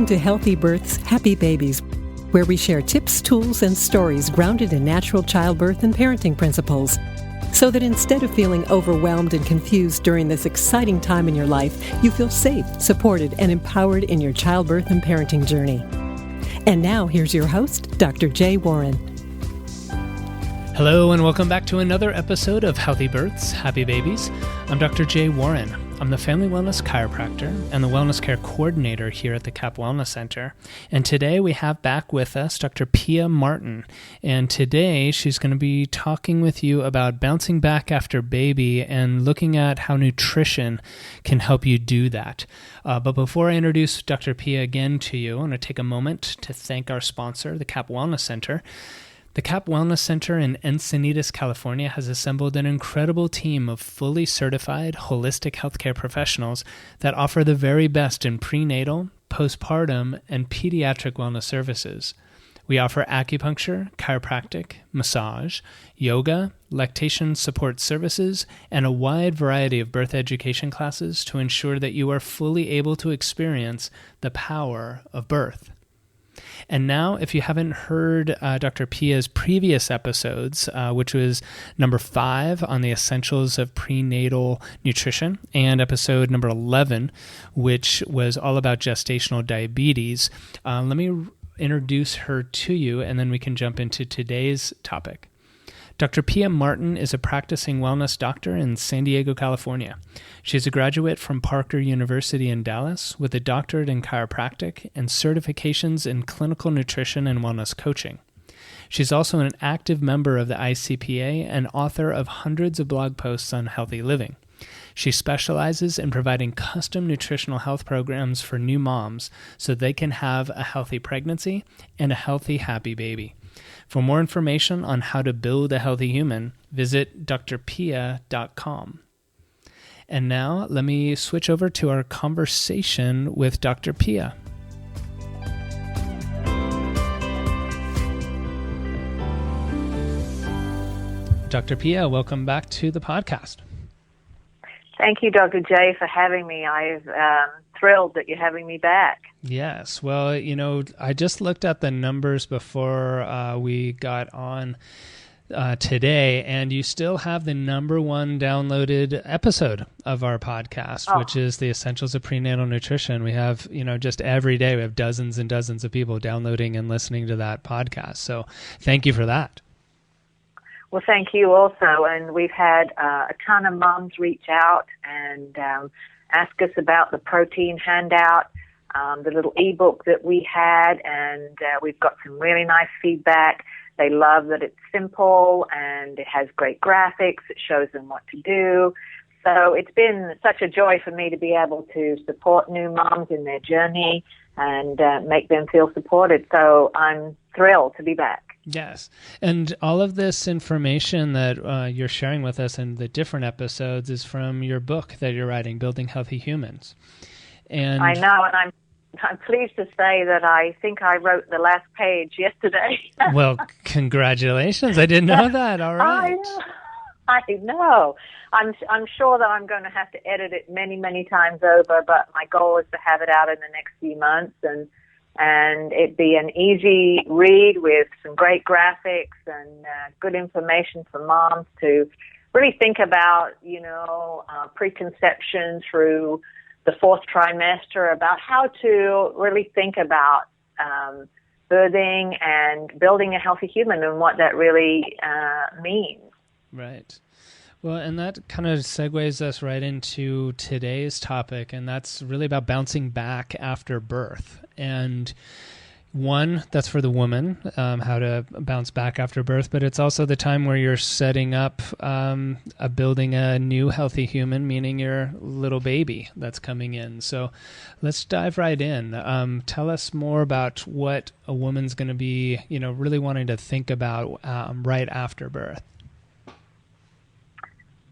Welcome to Healthy Births, Happy Babies, where we share tips, tools, and stories grounded in natural childbirth and parenting principles, so that instead of feeling overwhelmed and confused during this exciting time in your life, you feel safe, supported, and empowered in your childbirth and parenting journey. And now, here's your host, Dr. Jay Warren. Hello, and welcome back to another episode of Healthy Births, Happy Babies. I'm Dr. Jay Warren. I'm the Family Wellness Chiropractor and the Wellness Care Coordinator here at the CAP Wellness Center. And today we have back with us Dr. Pia Martin. And today she's going to be talking with you about bouncing back after baby and looking at how nutrition can help you do that. But before I introduce Dr. Pia again to you, I want to take a moment to thank our sponsor, the CAP Wellness Center. The CAP Wellness Center in Encinitas, California has assembled an incredible team of fully certified holistic healthcare professionals that offer the very best in prenatal, postpartum, and pediatric wellness services. We offer acupuncture, chiropractic, massage, yoga, lactation support services, and a wide variety of birth education classes to ensure that you are fully able to experience the power of birth. And now, if you haven't heard Dr. Pia's previous episodes, which was number 5 on the essentials of prenatal nutrition, and episode number 11, which was all about gestational diabetes, let me introduce her to you, and then we can jump into today's topic. Dr. Pia Martin is a practicing wellness doctor in San Diego, California. She's a graduate from Parker University in Dallas with a doctorate in chiropractic and certifications in clinical nutrition and wellness coaching. She's also an active member of the ICPA and author of hundreds of blog posts on healthy living. She specializes in providing custom nutritional health programs for new moms so they can have a healthy pregnancy and a healthy, happy baby. For more information on how to build a healthy human, visit drpia.com. And now, let me switch over to our conversation with Dr. Pia. Dr. Pia, welcome back to the podcast. Thank you, Dr. J, for having me. I'm thrilled that you're having me back. Yes. Well, I just looked at the numbers before we got on today, and you still have the number 1 downloaded episode of our podcast, which is the Essentials of Prenatal Nutrition. We have, just every day we have dozens and dozens of people downloading and listening to that podcast. So thank you for that. Well, thank you also. And we've had a ton of moms reach out and ask us about the protein handout, the little ebook that we had, and we've got some really nice feedback. They love that it's simple and it has great graphics. It shows them what to do. So it's been such a joy for me to be able to support new moms in their journey and make them feel supported. So I'm thrilled to be back. Yes. And all of this information that you're sharing with us in the different episodes is from your book that you're writing, Building Healthy Humans. And I know, and I'm pleased to say that I think I wrote the last page yesterday. Well, congratulations. I didn't know that. All right. I know. I'm sure that I'm going to have to edit it many, many times over, but my goal is to have it out in the next few months and it be an easy read with some great graphics and good information for moms to really think about, preconception through the 4th trimester, about how to really think about birthing and building a healthy human and what that really means. Right. Well, and that kind of segues us right into today's topic, and that's really about bouncing back after birth. And one, that's for the woman, how to bounce back after birth, but it's also the time where you're setting up building a new healthy human, meaning your little baby that's coming in. So let's dive right in. Tell us more about what a woman's going to be, really wanting to think about right after birth.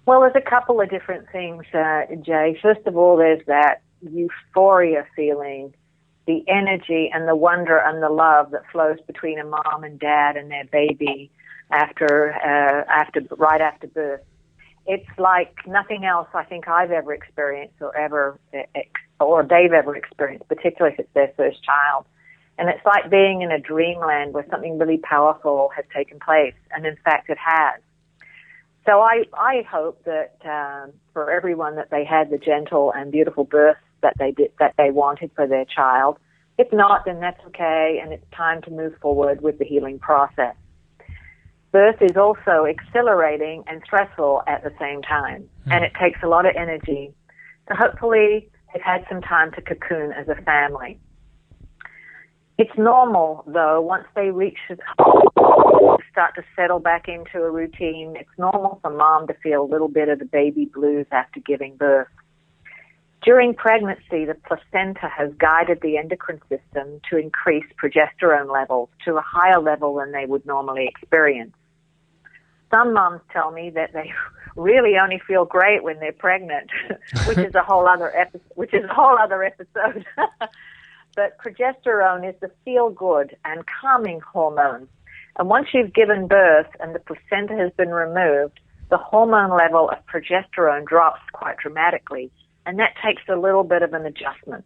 Well, there's a couple of different things, Jay. First of all, there's that euphoria feeling, the energy and the wonder and the love that flows between a mom and dad and their baby right after birth. It's like nothing else I think I've ever experienced or ever or they've ever experienced, particularly if it's their first child. And it's like being in a dreamland where something really powerful has taken place, and in fact it has. So I hope that for everyone that they had the gentle and beautiful birth that they wanted for their child. If not, then that's okay, and it's time to move forward with the healing process. Birth is also exhilarating and stressful at the same time, and it takes a lot of energy. So hopefully they've had some time to cocoon as a family. It's normal, though, once they start to settle back into a routine, it's normal for mom to feel a little bit of the baby blues after giving birth. During pregnancy, the placenta has guided the endocrine system to increase progesterone levels to a higher level than they would normally experience. Some moms tell me that they really only feel great when they're pregnant, which is a whole other episode. But progesterone is the feel-good and calming hormone. And once you've given birth and the placenta has been removed, the hormone level of progesterone drops quite dramatically, and that takes a little bit of an adjustment.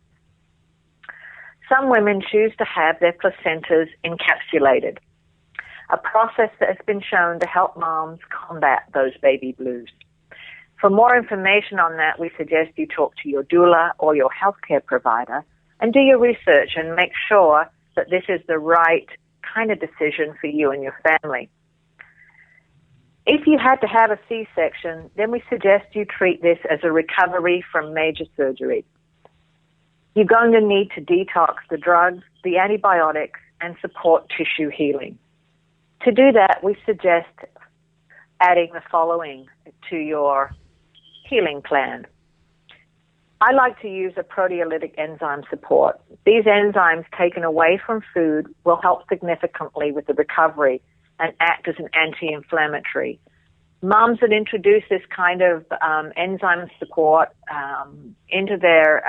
Some women choose to have their placentas encapsulated, a process that has been shown to help moms combat those baby blues. For more information on that, we suggest you talk to your doula or your healthcare provider and do your research and make sure that this is the right kind of decision for you and your family. If you had to have a C-section, then we suggest you treat this as a recovery from major surgery. You're going to need to detox the drugs, the antibiotics, and support tissue healing. To do that, we suggest adding the following to your healing plan. I like to use a proteolytic enzyme support. These enzymes taken away from food will help significantly with the recovery and act as an anti-inflammatory. Moms that introduce this kind of enzyme support into their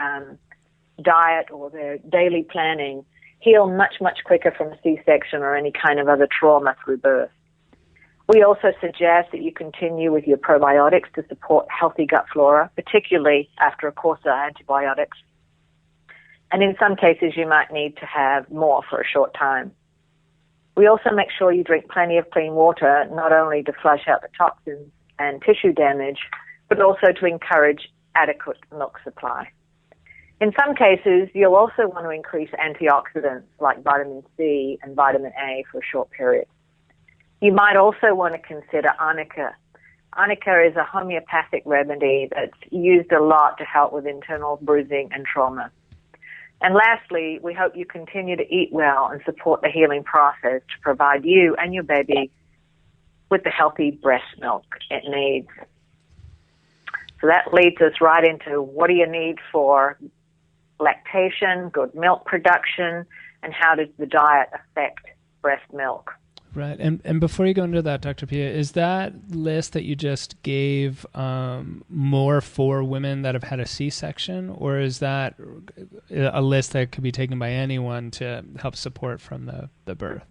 diet or their daily planning heal much, much quicker from a C-section or any kind of other trauma through birth. We also suggest that you continue with your probiotics to support healthy gut flora, particularly after a course of antibiotics. And in some cases, you might need to have more for a short time. We also make sure you drink plenty of clean water, not only to flush out the toxins and tissue damage, but also to encourage adequate milk supply. In some cases, you'll also want to increase antioxidants like vitamin C and vitamin A for a short period. You might also want to consider arnica. Arnica is a homeopathic remedy that's used a lot to help with internal bruising and trauma. And lastly, we hope you continue to eat well and support the healing process to provide you and your baby with the healthy breast milk it needs. So that leads us right into what do you need for lactation, good milk production, and how does the diet affect breast milk? Right. And before you go into that, Dr. Pia, is that list that you just gave more for women that have had a C-section, or is that a list that could be taken by anyone to help support from the birth?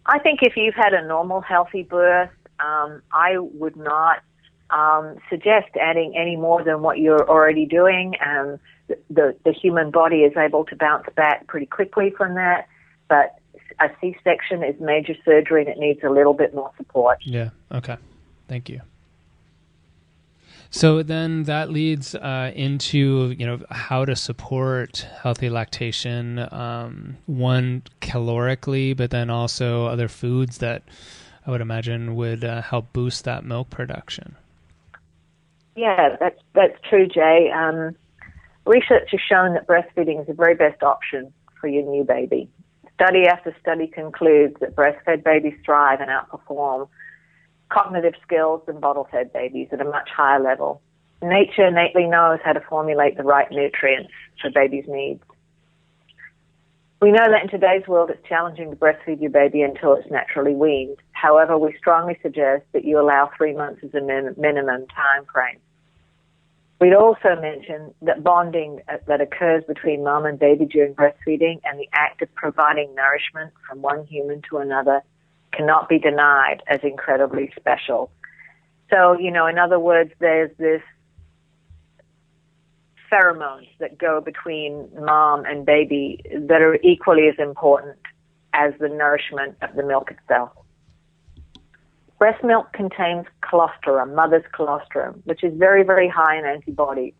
I think if you've had a normal, healthy birth, I would not suggest adding any more than what you're already doing. The human body is able to bounce back pretty quickly from that, but a C-section is major surgery and it needs a little bit more support. Yeah. Okay. Thank you. So then that leads into, how to support healthy lactation, one calorically, but then also other foods that I would imagine would help boost that milk production. Yeah, that's true, Jay. Research has shown that breastfeeding is the very best option for your new baby. Study after study concludes that breastfed babies thrive and outperform cognitive skills than bottle-fed babies at a much higher level. Nature innately knows how to formulate the right nutrients for babies' needs. We know that in today's world it's challenging to breastfeed your baby until it's naturally weaned. However, we strongly suggest that you allow 3 months as a minimum time frame. We'd also mention that bonding that occurs between mom and baby during breastfeeding and the act of providing nourishment from one human to another cannot be denied as incredibly special. So, in other words, there's this pheromones that go between mom and baby that are equally as important as the nourishment of the milk itself. Breast milk contains colostrum, mother's colostrum, which is very, very high in antibodies,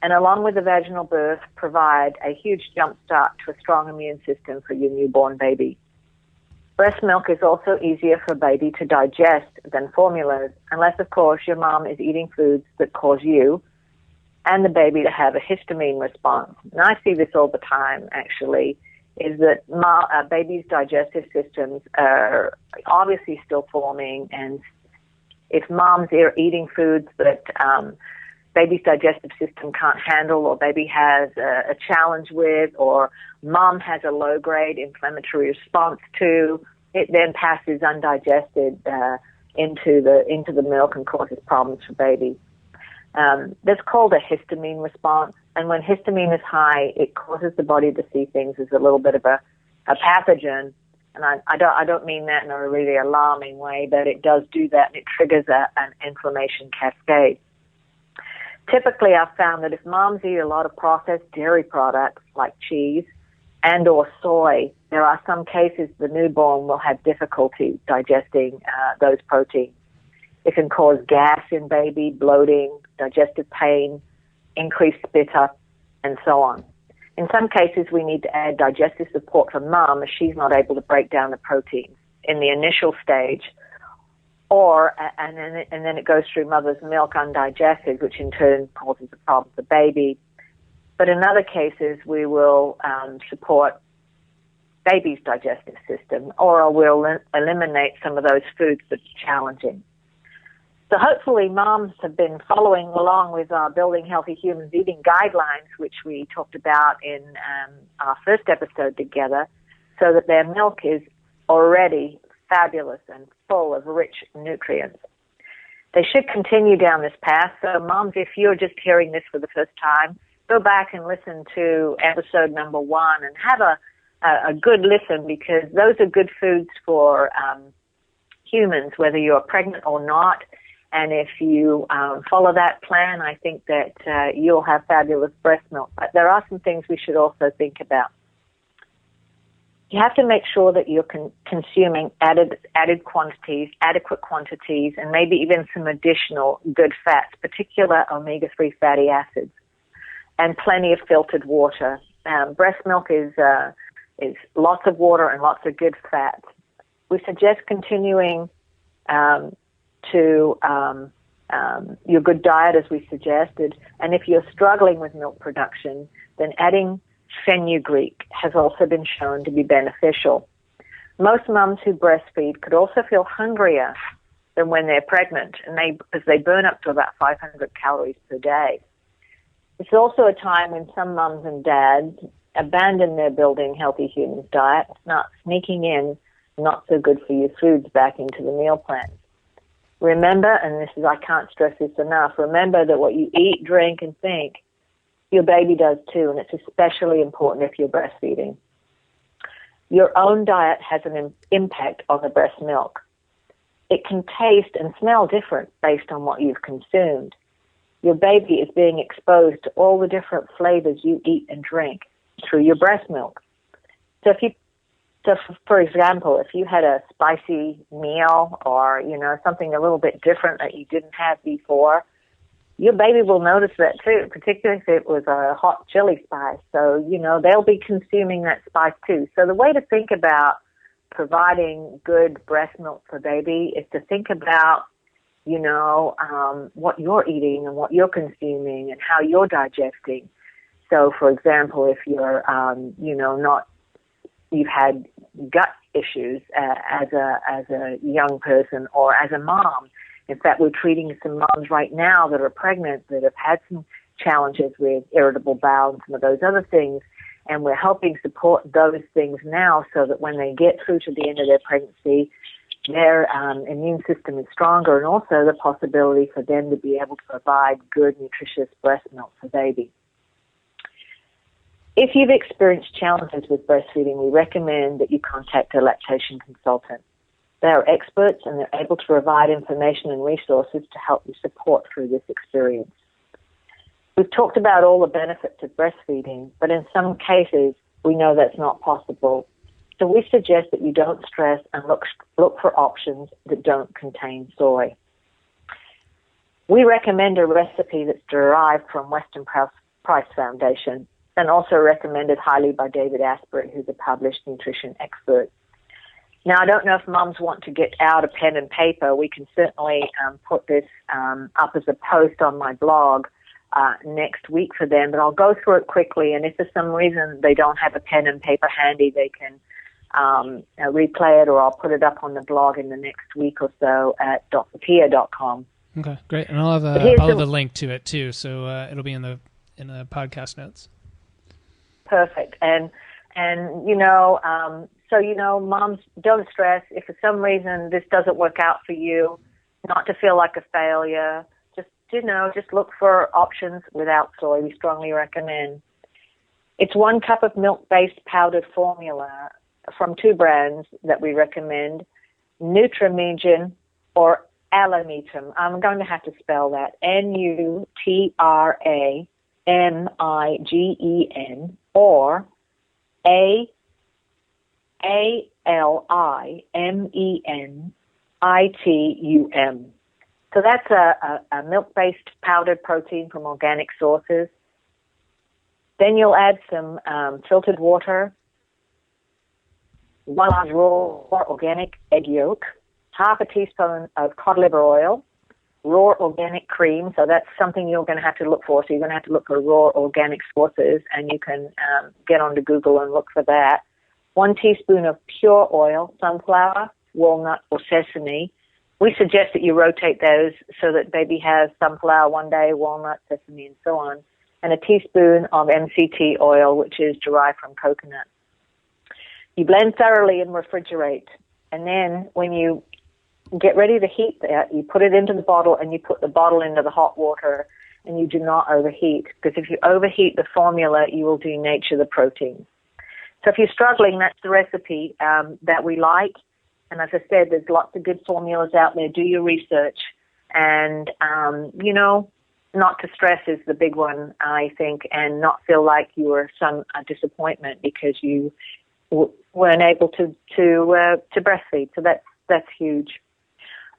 and along with the vaginal birth, provide a huge jump start to a strong immune system for your newborn baby. Breast milk is also easier for baby to digest than formulas, unless, of course, your mom is eating foods that cause you and the baby to have a histamine response. And I see this all the time, actually, is that babies' digestive systems are obviously still forming, and if moms are eating foods that baby's digestive system can't handle, or baby has a challenge with, or mom has a low-grade inflammatory response to, it then passes undigested into the milk and causes problems for baby. That's called a histamine response, and when histamine is high, it causes the body to see things as a little bit of a pathogen. And I don't mean that in a really alarming way, but it does do that, and it triggers an inflammation cascade. Typically, I've found that if moms eat a lot of processed dairy products like cheese and or soy, there are some cases the newborn will have difficulty digesting those proteins. It can cause gas in baby, bloating, digestive pain, increased spit up, and so on. In some cases, we need to add digestive support for mom if she's not able to break down the proteins in the initial stage, and then it goes through mother's milk undigested, which in turn causes a problem for baby. But in other cases, we will support baby's digestive system, or we'll eliminate some of those foods that are challenging. So hopefully moms have been following along with our Building Healthy Humans Eating Guidelines, which we talked about in our first episode together, so that their milk is already fabulous and full of rich nutrients. They should continue down this path. So moms, if you're just hearing this for the first time, go back and listen to episode number 1 and have a good listen, because those are good foods for humans, whether you're pregnant or not. And if you follow that plan, I think that you'll have fabulous breast milk. But there are some things we should also think about. You have to make sure that you're consuming adequate quantities, and maybe even some additional good fats, particular omega-3 fatty acids, and plenty of filtered water. Breast milk is lots of water and lots of good fats. We suggest continuing to your good diet, as we suggested, and if you're struggling with milk production, then adding fenugreek has also been shown to be beneficial. Most mums who breastfeed could also feel hungrier than when they're pregnant, and because they burn up to about 500 calories per day. It's also a time when some mums and dads abandon their Building Healthy Humans diet, start sneaking in not so good for you foods back into the meal plans. Remember, and I can't stress this enough, remember that what you eat, drink, and think, your baby does too, and it's especially important if you're breastfeeding. Your own diet has an impact on the breast milk. It can taste and smell different based on what you've consumed. Your baby is being exposed to all the different flavors you eat and drink through your breast milk. So for example, if you had a spicy meal or, something a little bit different that you didn't have before, your baby will notice that too, particularly if it was a hot chili spice. So, they'll be consuming that spice too. So the way to think about providing good breast milk for baby is to think about, what you're eating and what you're consuming and how you're digesting. So, for example, if you're, you've had gut issues as a young person or as a mom. In fact, we're treating some moms right now that are pregnant that have had some challenges with irritable bowel and some of those other things, and we're helping support those things now so that when they get through to the end of their pregnancy, their immune system is stronger, and also the possibility for them to be able to provide good, nutritious breast milk for baby. If you've experienced challenges with breastfeeding, we recommend that you contact a lactation consultant. They are experts and they're able to provide information and resources to help you support through this experience. We've talked about all the benefits of breastfeeding, but in some cases, we know that's not possible. So we suggest that you don't stress and look for options that don't contain soy. We recommend a recipe that's derived from Western Price Foundation and also recommended highly by David Asprey, who's a published nutrition expert. Now, I don't know if moms want to get out a pen and paper. We can certainly put this up as a post on my blog next week for them, but I'll go through it quickly, and if for some reason they don't have a pen and paper handy, they can replay it, or I'll put it up on the blog in the next week or so at drpia.com. Okay, great. And I'll have a link to it too, so it'll be in the podcast notes. Perfect. And moms, don't stress. If for some reason this doesn't work out for you, not to feel like a failure. Just look for options without soy. We strongly recommend. It's 1 cup of milk-based powdered formula from 2 brands that we recommend, Nutramigen or Alamigen. I'm going to have to spell that, Nutramigen, or Alimentum. So that's a milk-based powdered protein from organic sources. Then you'll add some filtered water, 1 ounce raw organic egg yolk, half a teaspoon of cod liver oil, raw organic cream. So that's something you're going to have to look for. So you're going to have to look for raw organic sources, and you can get onto Google and look for that. 1 teaspoon of pure oil, sunflower, walnut, or sesame. We suggest that you rotate those so that baby has sunflower one day, walnut, sesame, and so on, and a teaspoon of MCT oil, which is derived from coconut. You blend thoroughly and refrigerate, and then when you get ready to heat that, you put it into the bottle, and you put the bottle into the hot water, and you do not overheat, because if you overheat the formula, you will denature the protein. So if you're struggling, that's the recipe that we like. And as I said, there's lots of good formulas out there. Do your research. And, not to stress is the big one, I think, and not feel like you were a disappointment because you weren't able to breastfeed. So that's huge.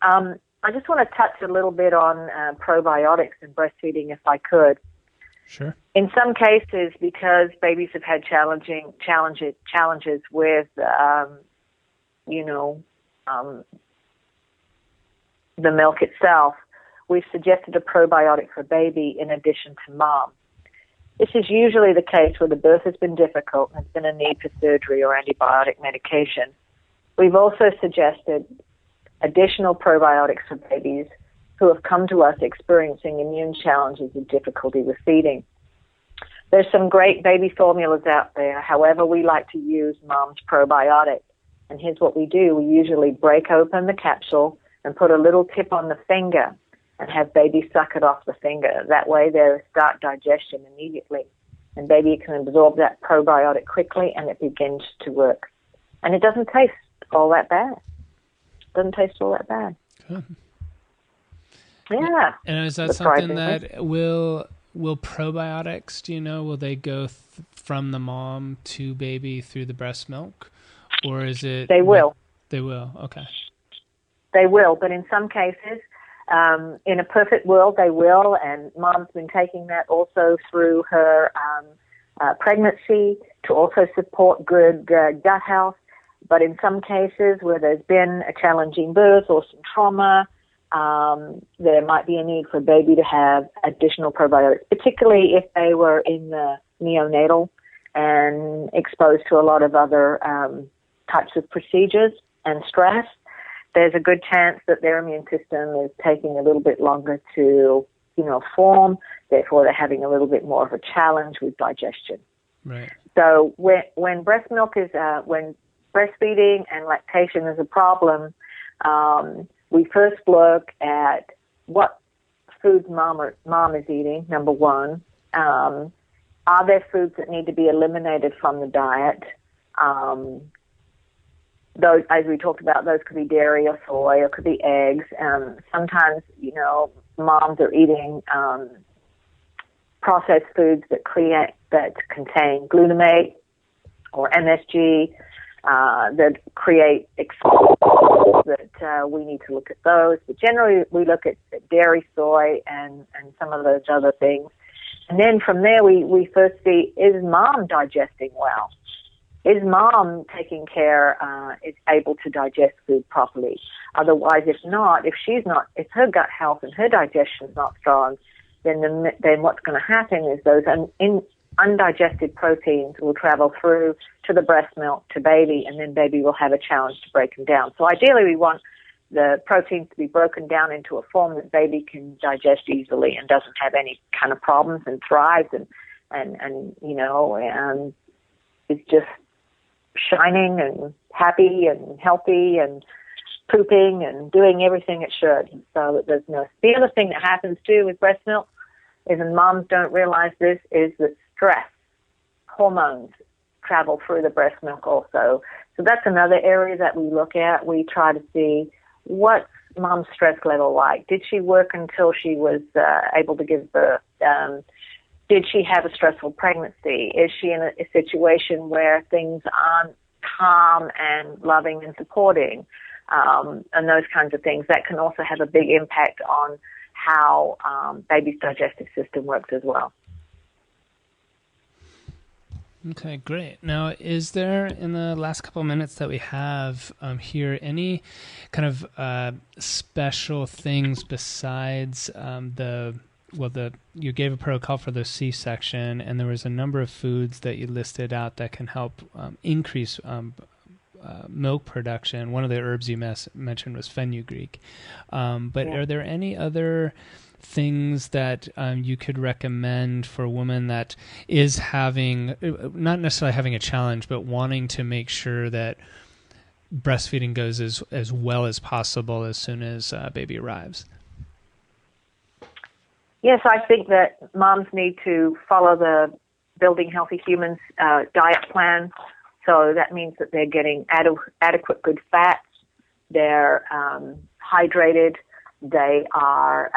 I just want to touch a little bit on probiotics and breastfeeding, if I could. Sure. In some cases, because babies have had challenges with the milk itself, we've suggested a probiotic for baby in addition to mom. This is usually the case where the birth has been difficult and there's been a need for surgery or antibiotic medication. We've also suggested additional probiotics for babies who have come to us experiencing immune challenges and difficulty with feeding. There's some great baby formulas out there. However, we like to use mom's probiotic. And here's what we do. We usually break open the capsule and put a little tip on the finger and have baby suck it off the finger. That way they'll start digestion immediately. And baby can absorb that probiotic quickly, and it begins to work. And it doesn't taste all that bad. Good. Yeah. And is that something that will probiotics, will they go from the mom to baby through the breast milk? Or is it... They will. They will, okay. They will, but in some cases, in a perfect world, they will, and mom's been taking that also through her pregnancy to also support good gut health. But in some cases where there's been a challenging birth or some trauma, there might be a need for baby to have additional probiotics, particularly if they were in the neonatal and exposed to a lot of other types of procedures and stress. There's a good chance that their immune system is taking a little bit longer to, form. Therefore, they're having a little bit more of a challenge with digestion. Right. So when breast milk is, when breastfeeding and lactation is a problem, we first look at what foods mom is eating, number one. Are there foods that need to be eliminated from the diet? Those, as we talked about, those could be dairy or soy, or could be eggs. Sometimes, moms are eating processed foods that contain glutamate or MSG, that create exposures, that we need to look at those. But generally, we look at dairy, soy, and some of those other things. And then from there, we first see, is mom digesting well? Is mom taking care, is able to digest food properly? Otherwise, if not, if her gut health and her digestion is not strong, then what's going to happen is those undigested proteins will travel through to the breast milk to baby, and then baby will have a challenge to break them down. So ideally, we want the proteins to be broken down into a form that baby can digest easily and doesn't have any kind of problems and thrives and is just shining and happy and healthy and pooping and doing everything it should. So that there's no. The other thing that happens too with breast milk is, and moms don't realize this, is that stress hormones travel through the breast milk also. So that's another area that we look at. We try to see what's mom's stress level like. Did she work until she was able to give birth? Did she have a stressful pregnancy? Is she in a situation where things aren't calm and loving and supporting? And those kinds of things. That can also have a big impact on how baby's digestive system works as well. Okay, great. Now, is there, in the last couple of minutes that we have here, any kind of special things besides you gave a protocol for the C-section, and there was a number of foods that you listed out that can help increase milk production. One of the herbs you mentioned was fenugreek. But Are there any other things that you could recommend for a woman that is having, not necessarily having a challenge, but wanting to make sure that breastfeeding goes as well as possible as soon as baby arrives? Yes, I think that moms need to follow the Building Healthy Humans diet plan. So that means that they're getting adequate good fats, they're hydrated, they are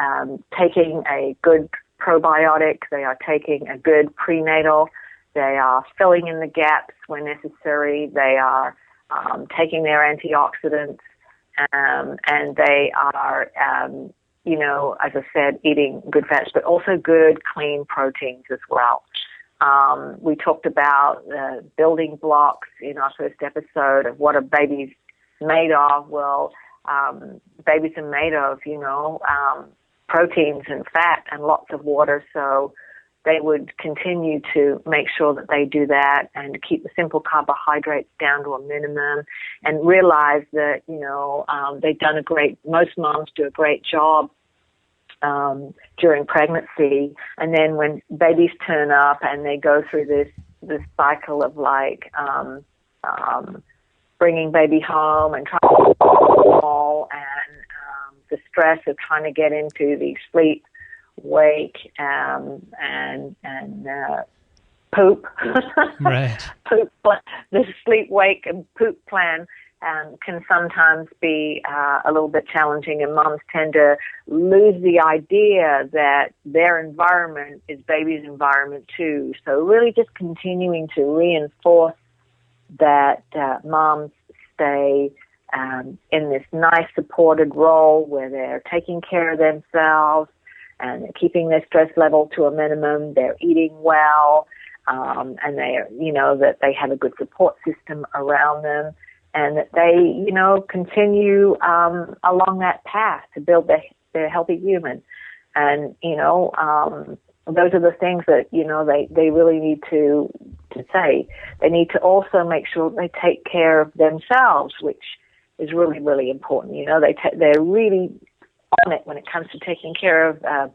taking a good probiotic, they are taking a good prenatal, they are filling in the gaps when necessary, they are taking their antioxidants, and they are, as I said, eating good fats, but also good, clean proteins as well. We talked about the building blocks in our first episode of what a baby's made of. Well, babies are made of, proteins and fat and lots of water, so they would continue to make sure that they do that and keep the simple carbohydrates down to a minimum, and realize that, most moms do a great job during pregnancy, and then when babies turn up and they go through this cycle of bringing baby home and trying to all and the stress of trying to get into the sleep, wake, and poop. Right. Poop. The sleep, wake, and poop plan can sometimes be a little bit challenging, and moms tend to lose the idea that their environment is baby's environment too. So really just continuing to reinforce that moms stay in this nice supported role where they're taking care of themselves and they're keeping their stress level to a minimum, they're eating well, and that they have a good support system around them, and that they, continue along that path to build their healthy human. And, those are the things that, they really need to say. They need to also make sure they take care of themselves, which is really, really important. They're really on it when it comes to taking care of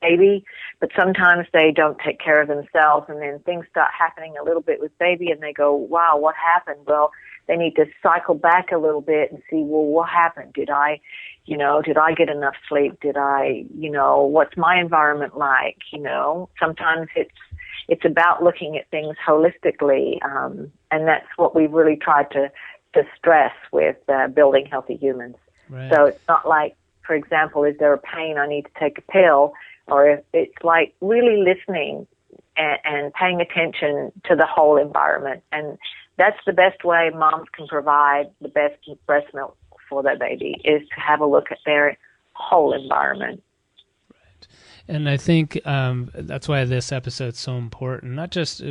baby, but sometimes they don't take care of themselves, and then things start happening a little bit with baby, and they go, wow, what happened? Well, they need to cycle back a little bit and see, well, what happened? Did I get enough sleep? What's my environment like? Sometimes it's about looking at things holistically, and that's what we've really tried to stress with Building Healthy Humans. Right. So it's not like, for example, is there a pain, I need to take a pill? or if it's like really listening and paying attention to the whole environment. And that's the best way moms can provide the best breast milk for their baby, is to have a look at their whole environment. And I think that's why this episode's so important, not just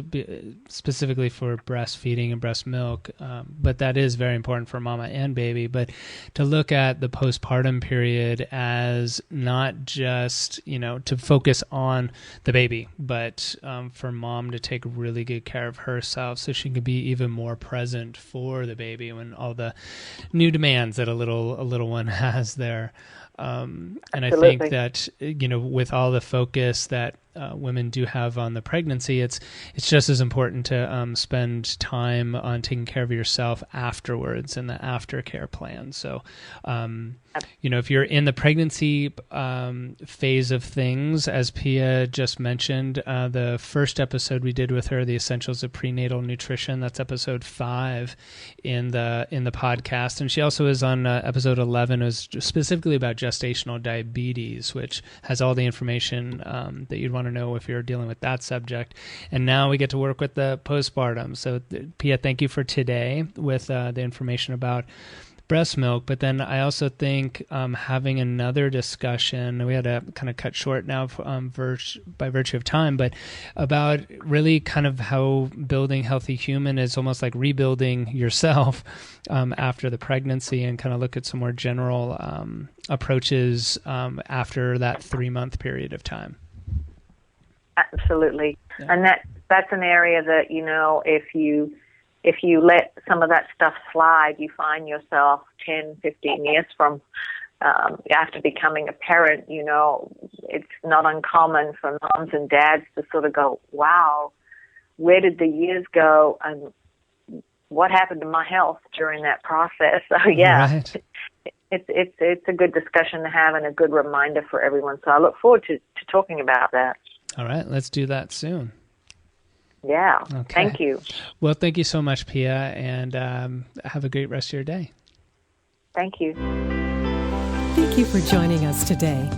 specifically for breastfeeding and breast milk, but that is very important for mama and baby, but to look at the postpartum period as not just, to focus on the baby, but for mom to take really good care of herself so she can be even more present for the baby when all the new demands that a little one has there. And I think that, with all the focus that women do have on the pregnancy, it's just as important to spend time on taking care of yourself afterwards in the aftercare plan. So, if you're in the pregnancy phase of things, as Pia just mentioned, the first episode we did with her, The Essentials of Prenatal Nutrition, that's episode 5 in the podcast. And she also is on episode 11, it was specifically about gestational diabetes, which has all the information that you'd want to know if you're dealing with that subject. And now we get to work with the postpartum. So Pia, thank you for today with the information about breast milk. But then I also think having another discussion, we had to kind of cut short now by virtue of time, but about really kind of how building Healthy Human is almost like rebuilding yourself after the pregnancy, and kind of look at some more general approaches after that 3-month period of time. Absolutely. Yeah. And that's an area that, if you let some of that stuff slide, you find yourself 10, 15 years from after becoming a parent, it's not uncommon for moms and dads to sort of go, wow, where did the years go, and what happened to my health during that process? So yeah, right. It's a good discussion to have and a good reminder for everyone. So I look forward to talking about that. All right, let's do that soon. Yeah, okay. Thank you. Well, thank you so much, Pia, and have a great rest of your day. Thank you. Thank you for joining us today.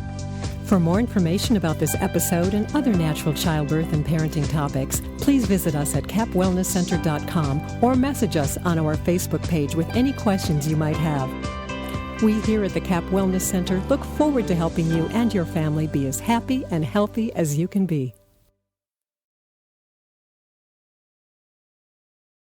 For more information about this episode and other natural childbirth and parenting topics, please visit us at capwellnesscenter.com or message us on our Facebook page with any questions you might have. We here at the Cap Wellness Center look forward to helping you and your family be as happy and healthy as you can be.